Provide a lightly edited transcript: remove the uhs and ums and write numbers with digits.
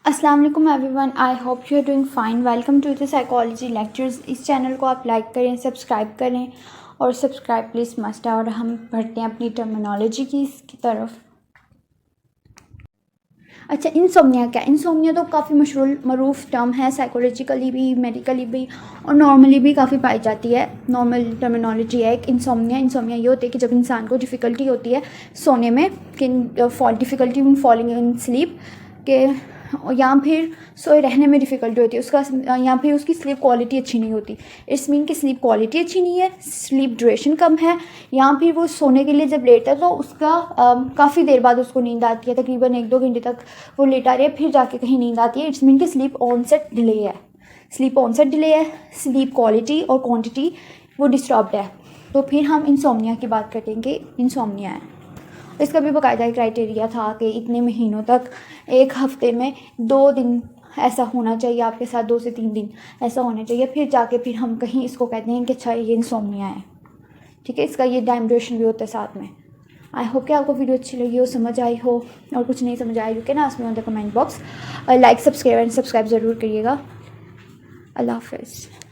अस्सलाम वालेकुम everyone, I hope you are doing fine. Welcome to the psychology lectures. इस channel को आप लाइक करें, सब्सक्राइब करें और सब्सक्राइब प्लीज़ मस्ट है। और हम बढ़ते हैं अपनी टर्मिनोलॉजी की तरफ। अच्छा, इंसोम्निया क्या? इंसोम्निया तो काफ़ी मरूफ टर्म है, साइकोलॉजिकली भी, मेडिकली भी और नॉर्मली भी काफ़ी पाई जाती है। नॉर्मल टर्मिनोलॉजी है एक इंसोम्निया ये होती है कि जब इंसान को डिफ़िकल्टी होती है सोने में, कि difficulty in falling in sleep के, या फिर सोए रहने में डिफ़िकल्टी होती है उसका, या फिर उसकी स्लीप क्वालिटी अच्छी नहीं होती। इट्स मीन कि स्लीप क्वालिटी अच्छी नहीं है, स्लीप ड्यूरेशन कम है, या फिर वो सोने के लिए जब लेटता है तो उसका काफ़ी देर बाद उसको नींद आती है, तकरीबन 1-2 घंटे तक वो लेटा रहे, फिर जाके कहीं नींद आती है। इट्स मीन कि स्लीप ऑनसेट डिले है, स्लीप क्वालिटी और क्वांटिटी वो डिस्टर्ब्ड है। तो फिर हम इंसोम्निया की बात करेंगे। इंसोम्निया है, इसका भी बाकायदा क्राइटेरिया था कि इतने महीनों तक, 1 हफ़्ते में 2 दिन ऐसा होना चाहिए आपके साथ, 2 से 3 दिन ऐसा होना चाहिए, फिर जाके फिर हम कहीं इसको कहते हैं कि अच्छा ये इंसोम्निया है। ठीक है, इसका ये टाइम ड्यूरेशन भी होता है साथ में। आई होप कि आपको वीडियो अच्छी लगी हो, समझ आई हो, और कुछ नहीं समझ आई हो ना ask me on the comment box. Like subscribe ज़रूर करिएगा। अल्लाह हाफ़िज़।